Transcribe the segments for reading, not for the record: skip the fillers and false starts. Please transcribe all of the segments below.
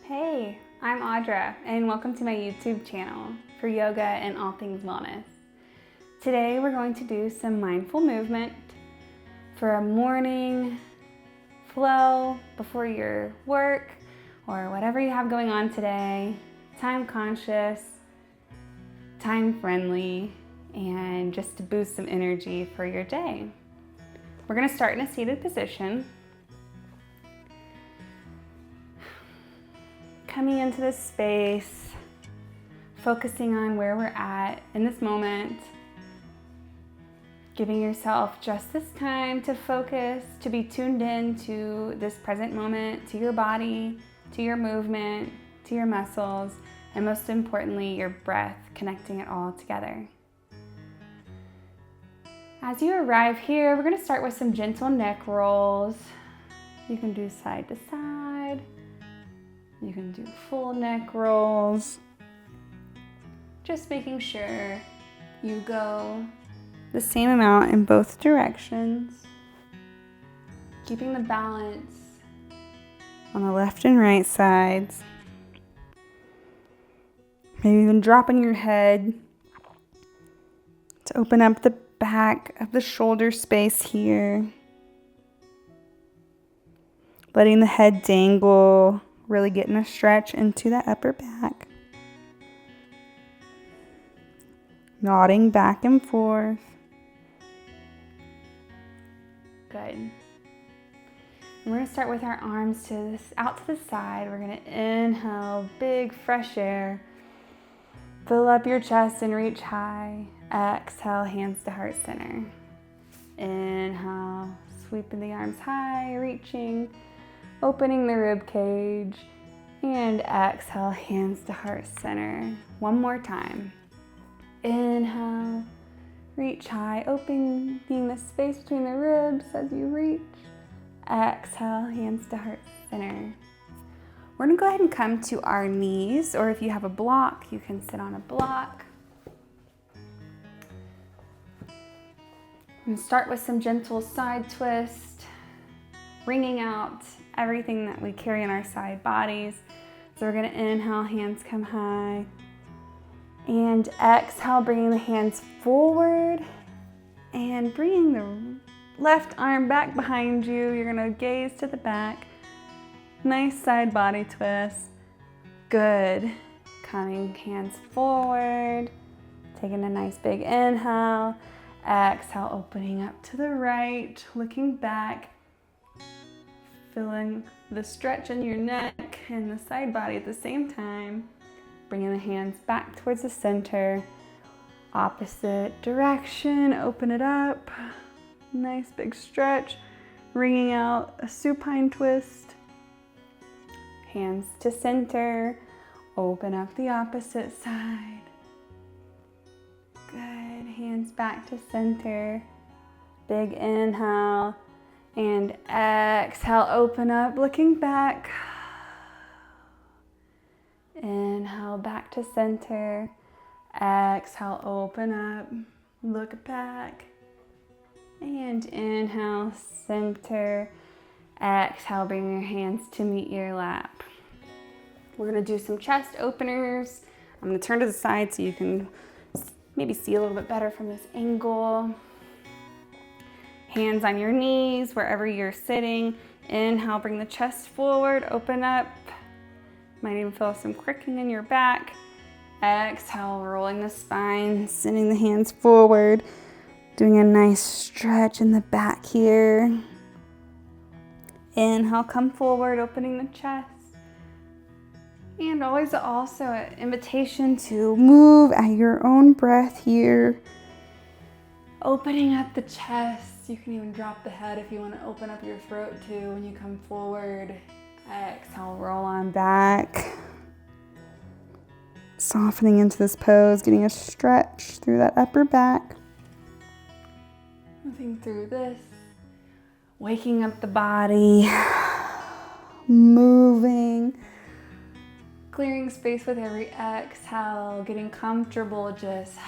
Hey, I'm Audra, and welcome to my YouTube channel for yoga and all things wellness. Today we're going to do some mindful movement for a morning flow before your work or whatever you have going on today. Time conscious, time friendly, and just to boost some energy for your day. We're going to start in a seated position. Coming into this space, focusing on where we're at in this moment, giving yourself just this time to focus, to be tuned in to this present moment, to your body, to your movement, to your muscles, and most importantly, your breath, connecting it all together. As you arrive here, we're going to start with some gentle neck rolls. You can do side to side. You can do full neck rolls. Just making sure you go the same amount in both directions. Keeping the balance on the left and right sides. Maybe even dropping your head to open up the back of the shoulder space here. Letting the head dangle. Really getting a stretch into that upper back. Nodding back and forth. Good. And we're going to start with our arms out to the side. We're going to inhale, big fresh air. Fill up your chest and reach high. Exhale, hands to heart center. Inhale, sweeping the arms high, reaching. Opening the rib cage, and exhale, hands to heart center. One more time. Inhale, reach high, opening the space between the ribs as you reach. Exhale, hands to heart center. We're gonna go ahead and come to our knees, or if you have a block, you can sit on a block. And start with some gentle side twist, wringing out everything that we carry in our side bodies. So we're going to inhale, hands come high. And exhale, bringing the hands forward. And bringing the left arm back behind you. You're going to gaze to the back. Nice side body twist. Good. Coming hands forward. Taking a nice big inhale. Exhale, opening up to the right. Looking back. Feeling the stretch in your neck and the side body at the same time. Bringing the hands back towards the center. Opposite direction, open it up. Nice big stretch. Wringing out a supine twist. Hands to center. Open up the opposite side. Good, hands back to center. Big inhale. And exhale, open up, looking back. Inhale, back to center. Exhale, open up, look back. And inhale, center. Exhale, bring your hands to meet your lap. We're gonna do some chest openers. I'm gonna turn to the side so you can maybe see a little bit better from this angle. Hands on your knees, wherever you're sitting. Inhale, bring the chest forward, open up. Might even feel some cricking in your back. Exhale, rolling the spine, sending the hands forward. Doing a nice stretch in the back here. Inhale, come forward, opening the chest. And always also an invitation to move at your own breath here. Opening up the chest. You can even drop the head if you want to open up your throat too when you come forward. Exhale, roll on back. Softening into this pose, getting a stretch through that upper back. Moving through this. Waking up the body. Moving. Clearing space with every exhale. Getting comfortable just.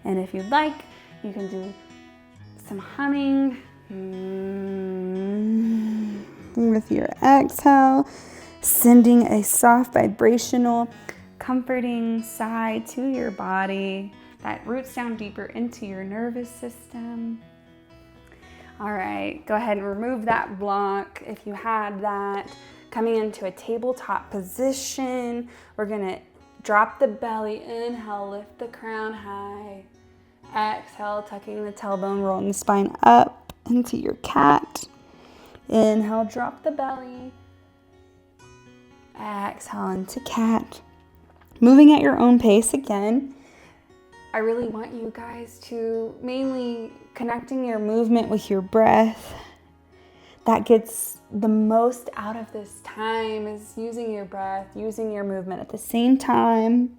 And if you'd like, you can do some humming. With your exhale, sending a soft vibrational, comforting sigh to your body that roots down deeper into your nervous system. All right, go ahead and remove that block if you had that. Coming into a tabletop position, we're gonna drop the belly, inhale, lift the crown high. Exhale, tucking the tailbone, rolling the spine up into your cat. Inhale, drop the belly. Exhale into cat. Moving at your own pace again. I really want you guys to mainly connecting your movement with your breath. That gets the most out of this time is using your breath, using your movement at the same time.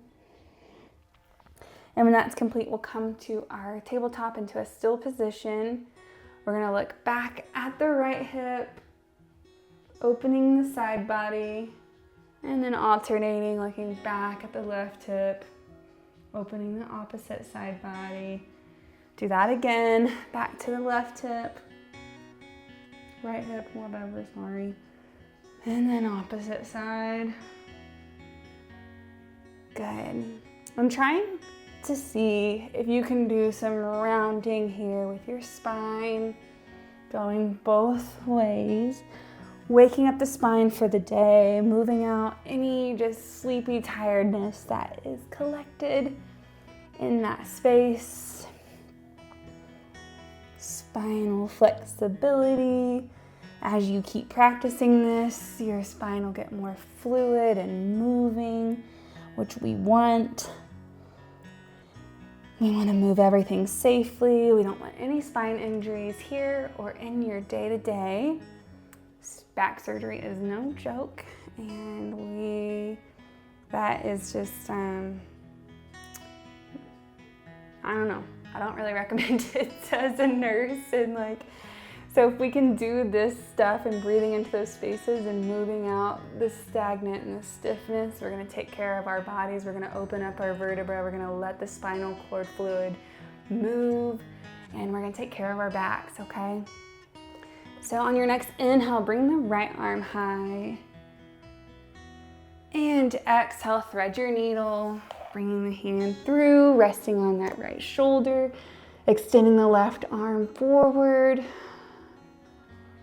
And when that's complete, we'll come to our tabletop into a still position. We're gonna look back at the right hip, opening the side body, and then alternating, looking back at the left hip, opening the opposite side body. Do that again, back to the left hip, right hip, whatever, sorry. And then opposite side. Good. I'm trying to see if you can do some rounding here with your spine, going both ways, waking up the spine for the day, moving out any just sleepy tiredness that is collected in that space. Spinal flexibility. As you keep practicing this, your spine will get more fluid and moving, which we want. We want to move everything safely. We don't want any spine injuries here or in your day-to-day. Back surgery is no joke, and that is just, I don't know. I don't really recommend it as a nurse, and so if we can do this stuff and breathing into those spaces and moving out the stagnant and the stiffness, we're gonna take care of our bodies. We're gonna open up our vertebra. We're gonna let the spinal cord fluid move, and we're gonna take care of our backs, okay? So on your next inhale, bring the right arm high. And exhale, thread your needle, bringing the hand through, resting on that right shoulder, extending the left arm forward,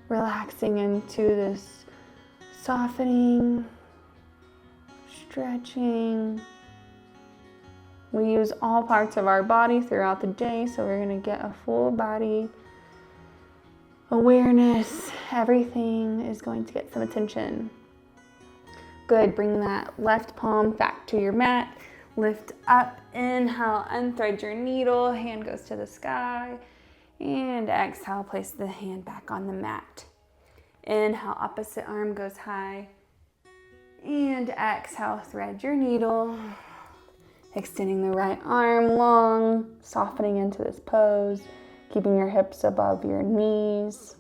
relaxing into this softening, stretching. We use all parts of our body throughout the day, so we're going to get a full body awareness. Everything is going to get some attention. Good. Bring that left palm back to your mat. Lift up, inhale, unthread your needle, hand goes to the sky. And exhale, place the hand back on the mat. Inhale, opposite arm goes high. And exhale, thread your needle. Extending the right arm long, softening into this pose, keeping your hips above your knees.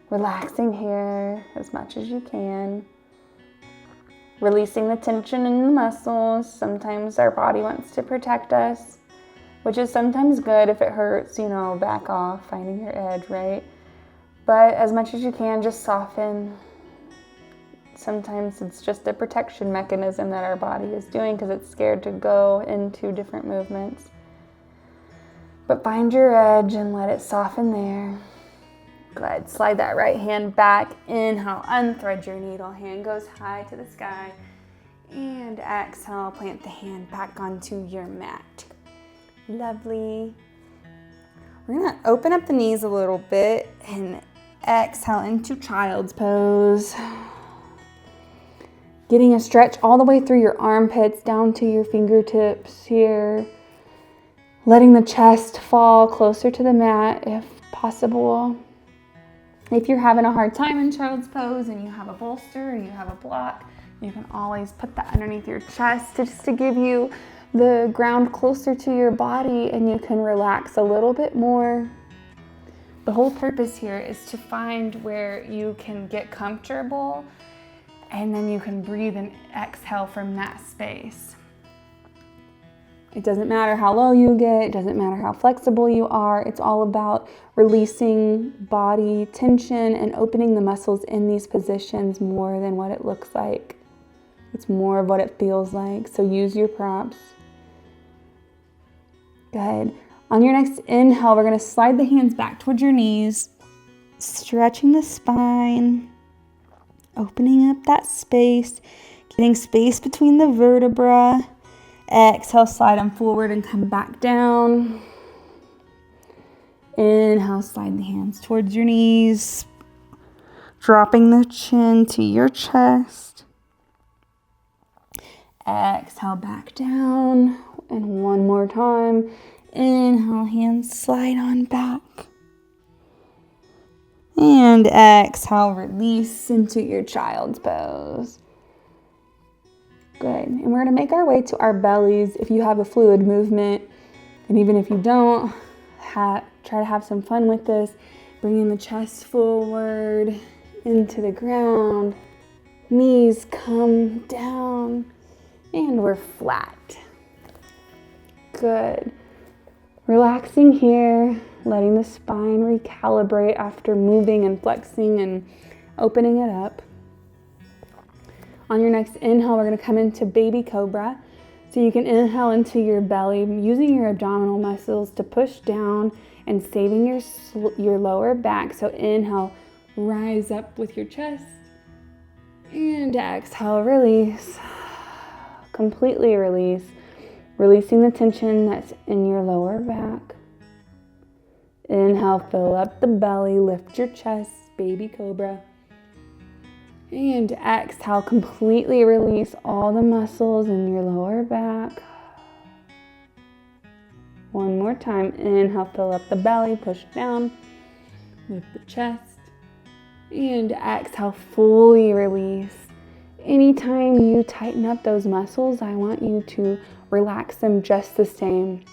Relaxing here as much as you can. Releasing the tension in the muscles. Sometimes our body wants to protect us, which is sometimes good. If it hurts, back off, finding your edge, right? But as much as you can, just soften. Sometimes it's just a protection mechanism that our body is doing because it's scared to go into different movements. But find your edge and let it soften there. Good. Slide that right hand back. Inhale, unthread your needle. Hand goes high to the sky. And exhale, plant the hand back onto your mat. Lovely. We're going to open up the knees a little bit and exhale into child's pose. Getting a stretch all the way through your armpits down to your fingertips here. Letting the chest fall closer to the mat if possible. If you're having a hard time in child's pose and you have a bolster and you have a block, you can always put that underneath your chest just to give you the ground closer to your body, and you can relax a little bit more. The whole purpose here is to find where you can get comfortable, and then you can breathe and exhale from that space. It doesn't matter how low you get, it doesn't matter how flexible you are. It's all about releasing body tension and opening the muscles in these positions more than what it looks like. It's more of what it feels like. So use your props. Good. On your next inhale, we're going to slide the hands back towards your knees, stretching the spine, opening up that space, getting space between the vertebra. Exhale, slide them forward and come back down. Inhale, slide the hands towards your knees, dropping the chin to your chest. Exhale, back down. And one more time. Inhale, hands slide on back. And exhale, release into your child's pose. Good. And we're going to make our way to our bellies. If you have a fluid movement, and even if you don't, try to have some fun with this. Bringing the chest forward into the ground. Knees come down. And we're flat. Good. Relaxing here, letting the spine recalibrate after moving and flexing and opening it up. On your next inhale, we're going to come into baby cobra. So you can inhale into your belly, using your abdominal muscles to push down and saving your lower back. So inhale, rise up with your chest. And exhale, release. Completely release. Releasing the tension that's in your lower back. Inhale, fill up the belly, lift your chest, baby cobra. And exhale, completely release all the muscles in your lower back. One more time. Inhale, fill up the belly, push down, lift the chest. And exhale, fully release. Anytime you tighten up those muscles, I want you to relax them just the same.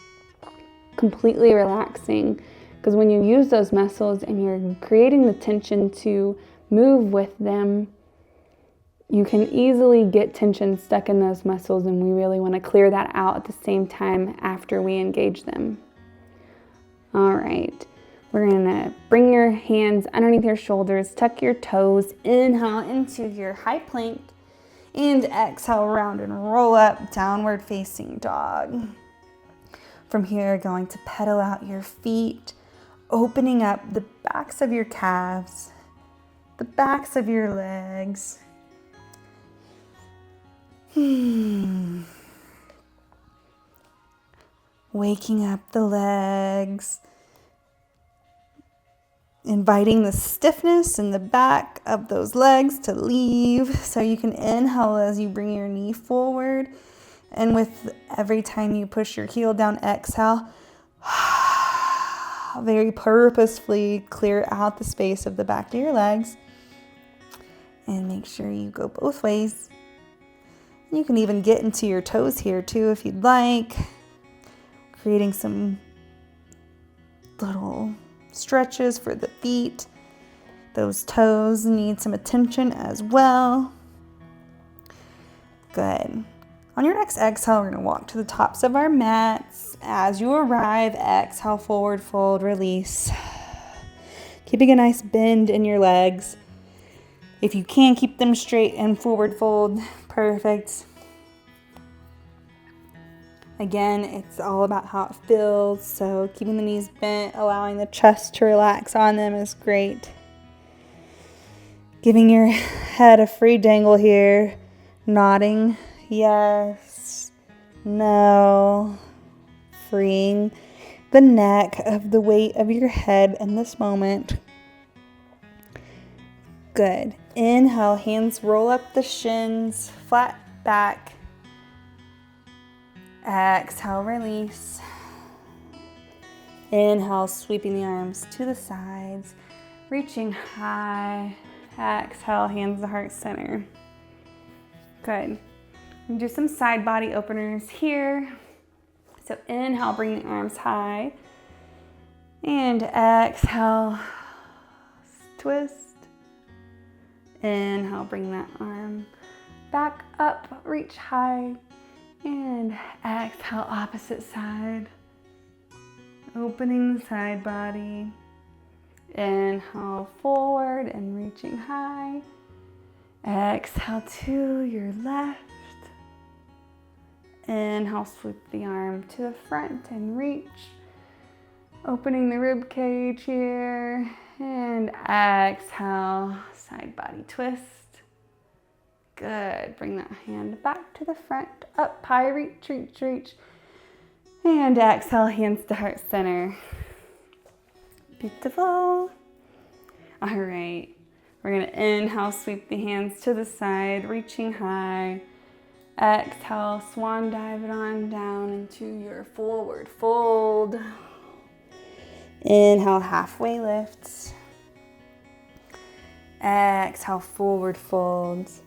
Completely relaxing. Because when you use those muscles and you're creating the tension to move with them, you can easily get tension stuck in those muscles, and we really want to clear that out at the same time after we engage them. All right. We're going to bring your hands underneath your shoulders, tuck your toes, inhale into your high plank, and exhale, round and roll up, downward facing dog. From here, going to pedal out your feet, opening up the backs of your calves, the backs of your legs. Waking up the legs, inviting the stiffness in the back of those legs to leave. So you can inhale as you bring your knee forward. And with every time you push your heel down, exhale. Very purposefully clear out the space of the back of your legs. And make sure you go both ways. You can even get into your toes here too if you'd like. Creating some little stretches for the feet. Those toes need some attention as well. Good. On your next exhale, we're going to walk to the tops of our mats. As you arrive, exhale, forward fold, release. Keeping a nice bend in your legs. If you can keep them straight and forward fold, perfect. Again, it's all about how it feels, so keeping the knees bent, allowing the chest to relax on them is great. Giving your head a free dangle here, nodding, yes, no, freeing the neck of the weight of your head in this moment. Good. Inhale, hands roll up the shins, flat back. Exhale, release. Inhale, sweeping the arms to the sides, reaching high. Exhale, hands to heart center. Good. We'll do some side body openers here. So inhale, bring the arms high. And exhale, twist. Inhale, bring that arm back up, reach high. And exhale, opposite side. Opening the side body. Inhale, forward and reaching high. Exhale to your left. Inhale, sweep the arm to the front and reach. Opening the rib cage here. And exhale, side body twist. Good. Bring that hand back to the front. Up high, reach, reach, reach. And exhale, hands to heart center. Beautiful. All right. We're going to inhale, sweep the hands to the side, reaching high. Exhale, swan dive it on down into your forward fold. Inhale, halfway lifts. Exhale, forward folds.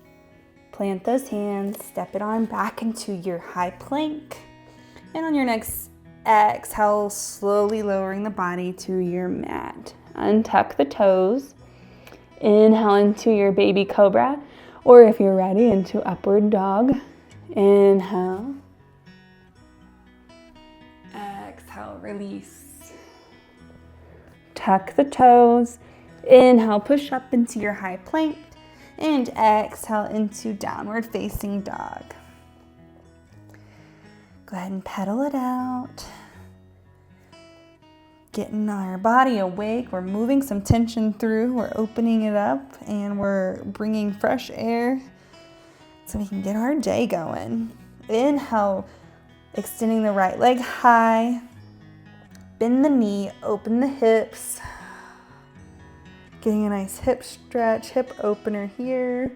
Plant those hands, step it on back into your high plank. And on your next exhale, slowly lowering the body to your mat. Untuck the toes. Inhale into your baby cobra, or if you're ready, into upward dog. Inhale. Exhale, release. Tuck the toes. Inhale, push up into your high plank. And exhale into downward facing dog. Go ahead and pedal it out. Getting our body awake. We're moving some tension through. We're opening it up and we're bringing fresh air so we can get our day going. Inhale, extending the right leg high. Bend the knee, open the hips. Getting a nice hip stretch, hip opener here.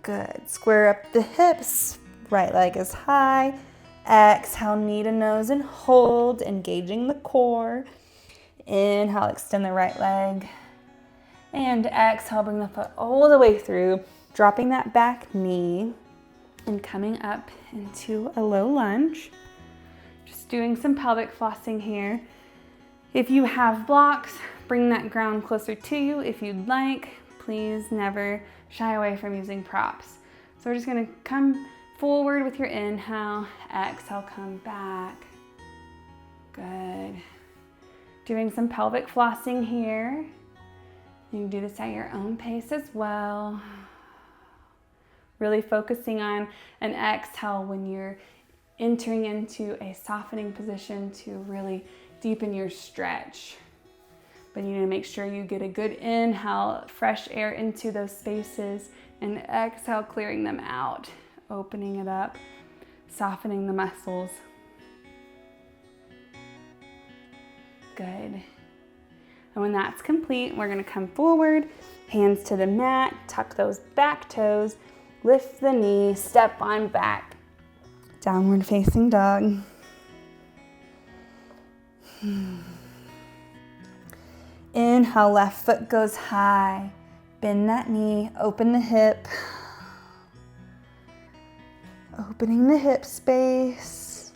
Good. Square up the hips. Right leg is high. Exhale, knee to nose and hold, engaging the core. Inhale, extend the right leg. And exhale, bring the foot all the way through, dropping that back knee and coming up into a low lunge. Just doing some pelvic flossing here. If you have blocks, bring that ground closer to you. If you'd like, please never shy away from using props. So we're just gonna come forward with your inhale, exhale, come back. Good. Doing some pelvic flossing here. You can do this at your own pace as well. Really focusing on an exhale when you're entering into a softening position to really deepen your stretch. But you need to make sure you get a good inhale, fresh air into those spaces, and exhale, clearing them out. Opening it up, softening the muscles. Good. And when that's complete, we're gonna come forward, hands to the mat, tuck those back toes, lift the knee, step on back. Downward facing dog. Inhale, left foot goes high. Bend that knee, open the hip. Opening the hip space.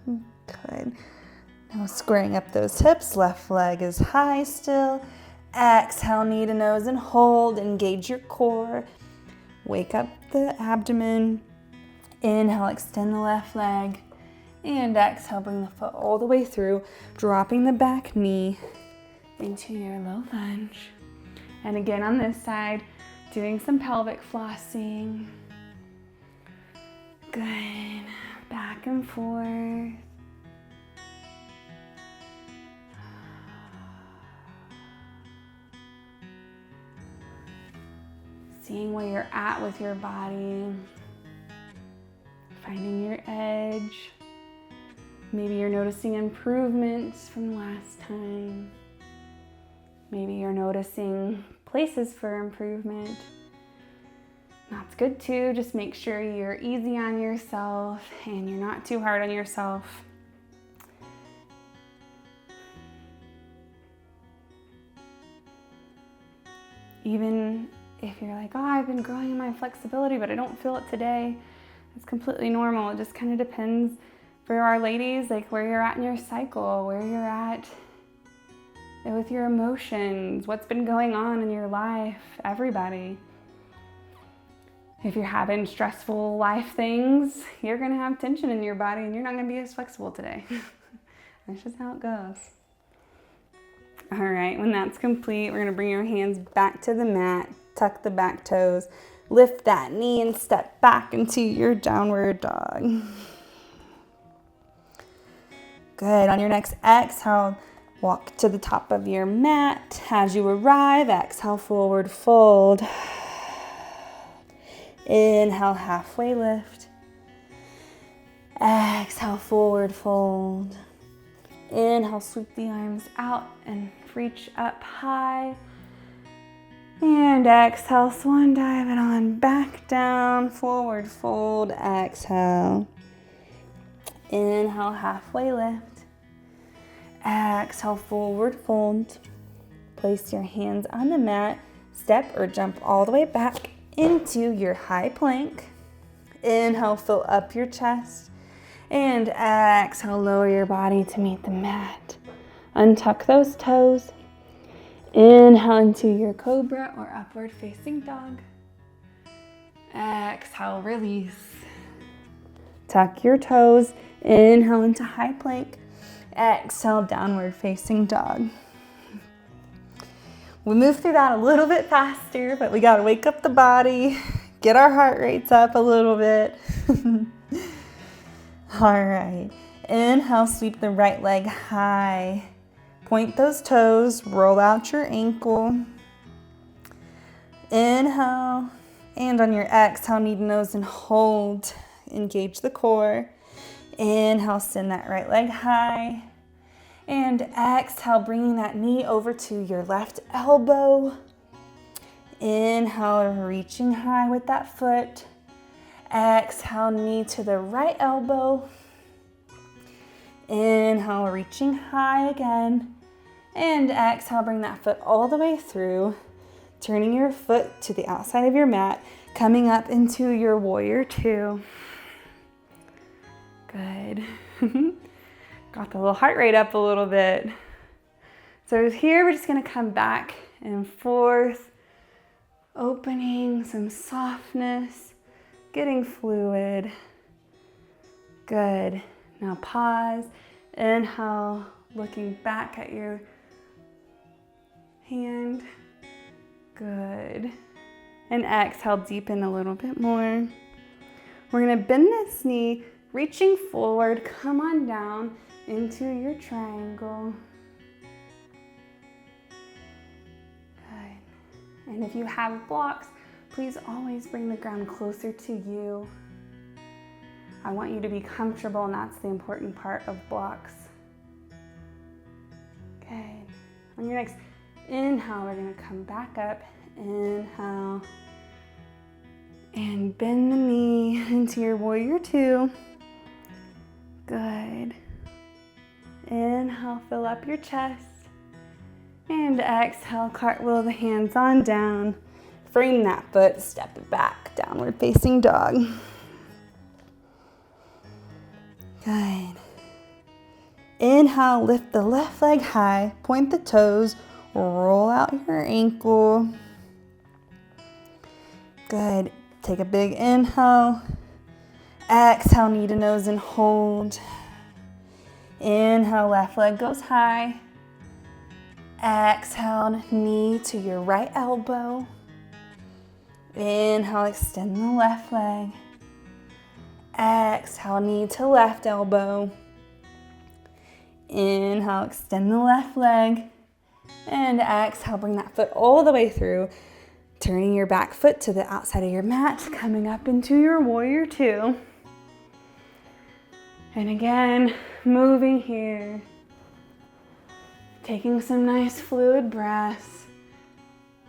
Good. Now squaring up those hips, left leg is high still. Exhale, knee to nose and hold, engage your core. Wake up the abdomen. Inhale, extend the left leg. And exhale, bring the foot all the way through, dropping the back knee into your low lunge. And again on this side, doing some pelvic flossing. Good. Back and forth. Seeing where you're at with your body. Finding your edge. Maybe you're noticing improvements from last time. Maybe you're noticing places for improvement. That's good too. Just make sure you're easy on yourself and you're not too hard on yourself. Even if you're like, oh, I've been growing in my flexibility, but I don't feel it today, it's completely normal. It just kind of depends for our ladies, like where you're at in your cycle, where you're at with your emotions, what's been going on in your life, everybody. If you're having stressful life things, you're going to have tension in your body and you're not going to be as flexible today. That's just how it goes. All right, when that's complete, we're going to bring your hands back to the mat, tuck the back toes, lift that knee and step back into your downward dog. Good. On your next exhale, walk to the top of your mat. As you arrive, exhale, forward fold. Inhale, halfway lift. Exhale, forward fold. Inhale, sweep the arms out and reach up high. And exhale, swan dive it on back down, forward fold, exhale. Inhale, halfway lift. Exhale, forward fold. Place your hands on the mat. Step or jump all the way back into your high plank. Inhale, fill up your chest. And exhale, lower your body to meet the mat. Untuck those toes. Inhale into your cobra or upward facing dog. Exhale, release. Tuck your toes. Inhale into high plank. Exhale, downward facing dog. We move through that a little bit faster, but we gotta wake up the body, get our heart rates up a little bit. All right, inhale, sweep the right leg high. Point those toes, roll out your ankle. Inhale, and on your exhale, knee to nose and hold. Engage the core. Inhale, send that right leg high. And exhale, bringing that knee over to your left elbow. Inhale, reaching high with that foot. Exhale, knee to the right elbow. Inhale, reaching high again. And exhale, bring that foot all the way through, turning your foot to the outside of your mat, coming up into your warrior two. Good. Got the little heart rate up a little bit. So here we're just gonna come back and forth, opening some softness, getting fluid. Good. Now pause, inhale, looking back at your hand. Good. And exhale, deepen a little bit more. We're gonna bend this knee, reaching forward, come on down into your triangle. Good. And if you have blocks, please always bring the ground closer to you. I want you to be comfortable, and that's the important part of blocks. Good. On your next inhale, we're gonna come back up. Inhale. And bend the knee into your warrior two. Good. Inhale, fill up your chest. And exhale, cartwheel the hands on down. Frame that foot, step it back, downward facing dog. Good. Inhale, lift the left leg high, point the toes, roll out your ankle. Good. Take a big inhale. Exhale, knee to nose and hold. Inhale, left leg goes high. Exhale, knee to your right elbow. Inhale, extend the left leg. Exhale, knee to left elbow. Inhale, extend the left leg. And exhale, bring that foot all the way through. Turning your back foot to the outside of your mat, coming up into your warrior two. And again, moving here. Taking some nice fluid breaths.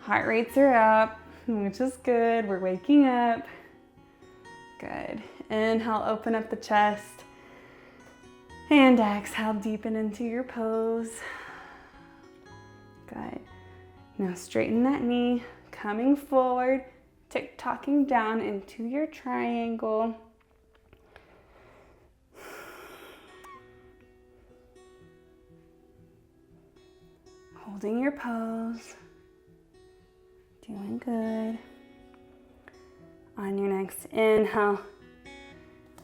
Heart rates are up, which is good. We're waking up. Good. Inhale, open up the chest. And exhale, deepen into your pose. Good. Now straighten that knee. Coming forward, tick-tocking down into your triangle. Holding your pose. Doing good. On your next inhale,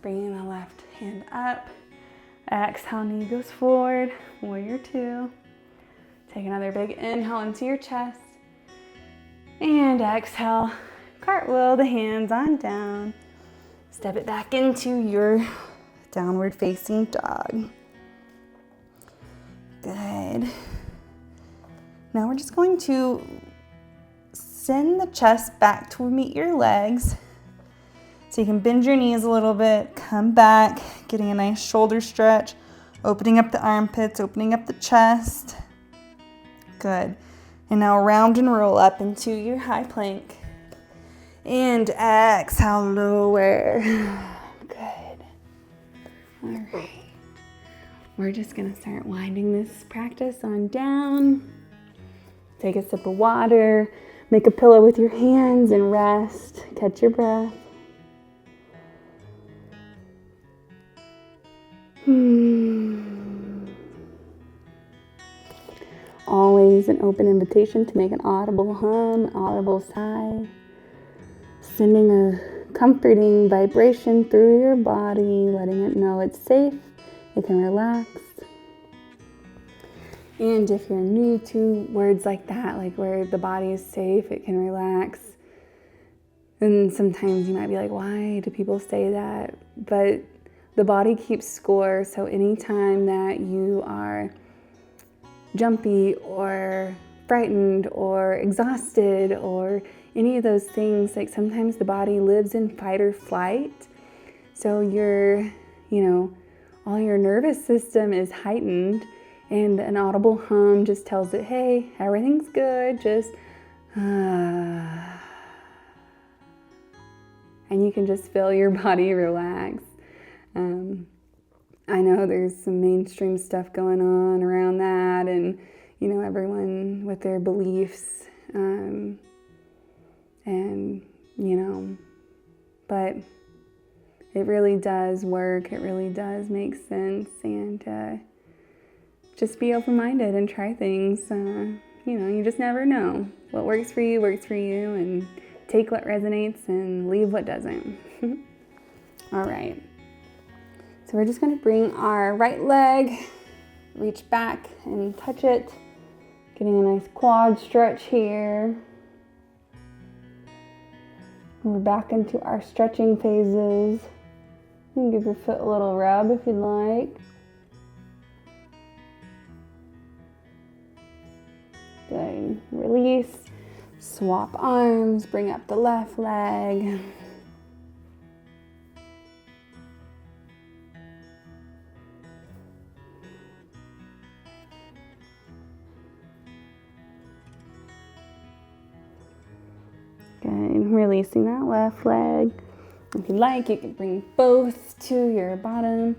bringing the left hand up. Exhale, knee goes forward, warrior two. Take another big inhale into your chest. And exhale, cartwheel the hands on down. Step it back into your downward facing dog. Good. Now we're just going to send the chest back to meet your legs. So you can bend your knees a little bit, come back, getting a nice shoulder stretch, opening up the armpits, opening up the chest. Good. And now round and roll up into your high plank. And exhale, lower. Good. All right. We're just gonna start winding this practice on down. Take a sip of water, make a pillow with your hands and rest. Catch your breath. Always an open invitation to make an audible hum, audible sigh. Sending a comforting vibration through your body, letting it know it's safe, it can relax. And if you're new to words like that, like where the body is safe, it can relax, and sometimes you might be like, why do people say that? But the body keeps score, so anytime that you are jumpy or frightened or exhausted or any of those things, like sometimes the body lives in fight or flight. So all your nervous system is heightened, and an audible hum just tells it, hey, everything's good, just and you can just feel your body relax. I know there's some mainstream stuff going on around that, and everyone with their beliefs, but it really does work. It really does make sense, and just be open-minded and try things. You just never know. What works for you, and take what resonates and leave what doesn't. All right. So we're just going to bring our right leg, reach back and touch it, getting a nice quad stretch here. We're back into our stretching phases. You can give your foot a little rub if you'd like. Good. Release. Swap arms. Bring up the left leg. Good. Releasing that left leg. If you like, you can bring both to your bottom.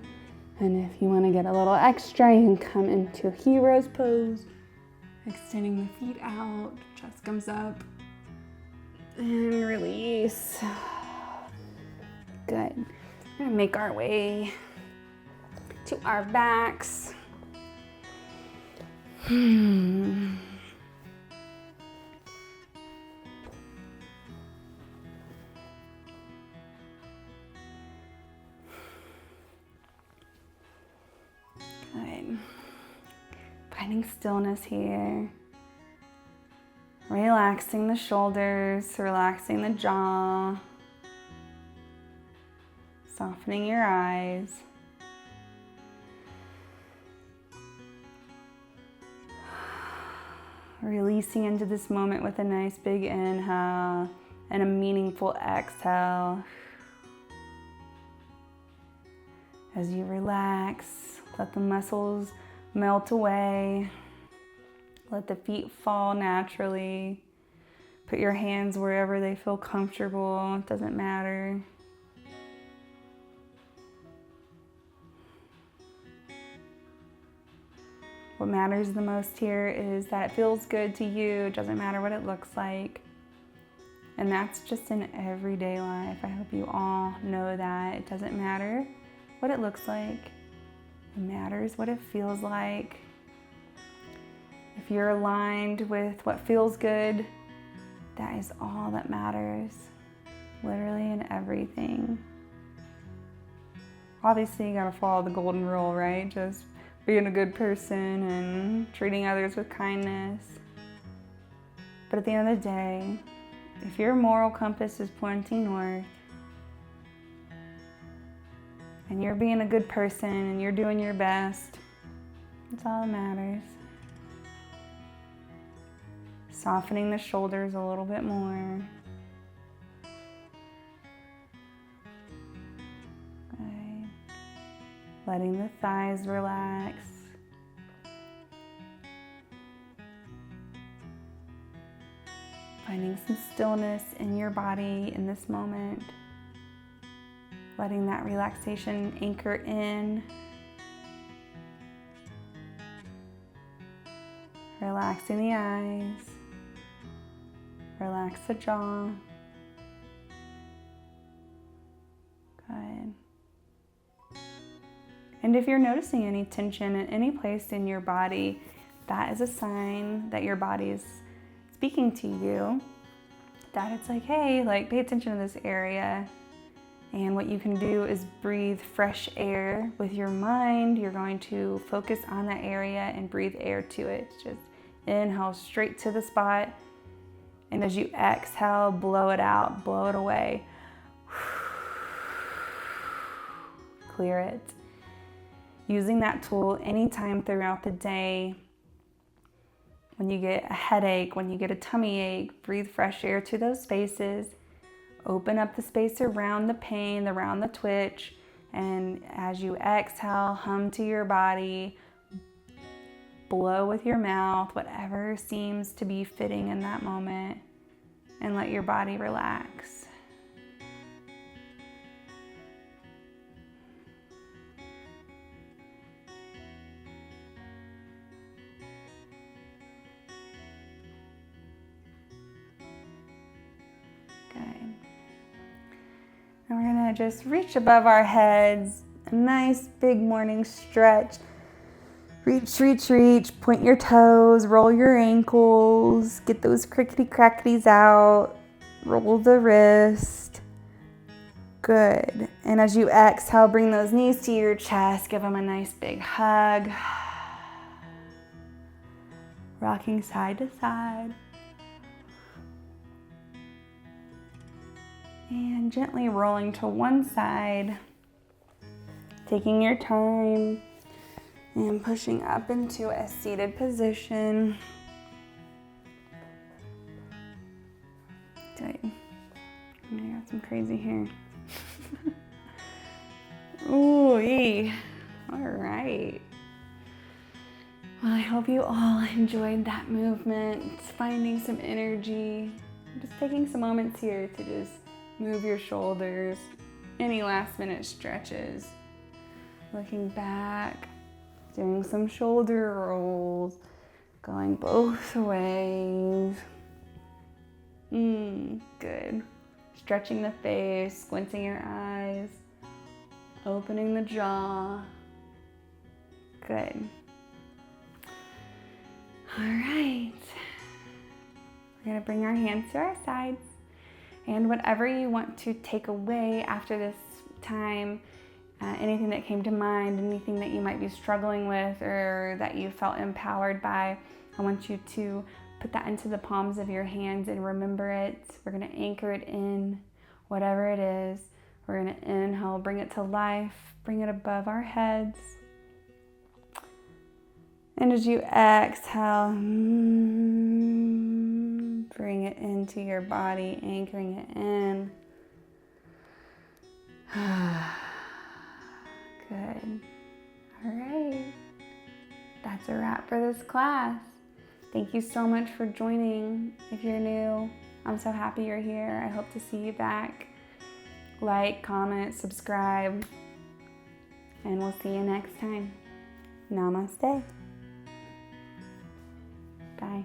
And if you want to get a little extra, you can come into hero's pose. Extending the feet out, chest comes up. And release. Good. We're going to make our way to our backs. Good. Finding stillness here. Relaxing the shoulders, relaxing the jaw. Softening your eyes. Releasing into this moment with a nice big inhale and a meaningful exhale. As you relax, let the muscles melt away. Let the feet fall naturally. Put your hands wherever they feel comfortable. It doesn't matter. What matters the most here is that it feels good to you. It doesn't matter what it looks like. And that's just in everyday life. I hope you all know that. It doesn't matter what it looks like. It matters what it feels like. If you're aligned with what feels good, that is all that matters. literally in everything. Obviously, you gotta follow the golden rule, right? Just being a good person and treating others with kindness. But at the end of the day, if your moral compass is pointing north, and you're being a good person and you're doing your best, that's all that matters. Softening the shoulders a little bit more. Good. Letting the thighs relax. Finding some stillness in your body in this moment. Letting that relaxation anchor in. Relaxing the eyes. Relax the jaw. Good. And if you're noticing any tension in any place in your body, that is a sign that your body is speaking to you. That it's like, hey, like pay attention to this area. And what you can do is breathe fresh air with your mind. You're going to focus on that area and breathe air to it. Just inhale straight to the spot. And as you exhale, blow it out, blow it away. Clear it. Using that tool anytime throughout the day. When you get a headache, when you get a tummy ache, breathe fresh air to those spaces. Open up the space around the pain, around the twitch, and as you exhale, hum to your body, blow with your mouth, whatever seems to be fitting in that moment, and let your body relax. And we're gonna just reach above our heads, a nice big morning stretch. Reach, reach, reach, point your toes, roll your ankles, get those crickety-crackities out, roll the wrist. Good. And as you exhale, bring those knees to your chest, give them a nice big hug. Rocking side to side. And gently rolling to one side, taking your time and pushing up into a seated position. Good. I got some crazy hair. Ooh, yee. All right. Well, I hope you all enjoyed that movement, finding some energy, just taking some moments here to just move your shoulders, any last minute stretches, looking back, doing some shoulder rolls, going both ways. Good. Stretching the face, squinting your eyes, opening the jaw. Good. All right. We're gonna bring our hands to our sides. And whatever you want to take away after this time, anything that came to mind, anything that you might be struggling with or that you felt empowered by, I want you to put that into the palms of your hands and remember it. We're gonna anchor it in, whatever it is. We're gonna inhale, bring it to life, bring it above our heads. And as you exhale, bring it into your body, anchoring it in. Good. All right. That's a wrap for this class. Thank you so much for joining. If you're new, I'm so happy you're here. I hope to see you back. Like, comment, subscribe, and we'll see you next time. Namaste. Bye.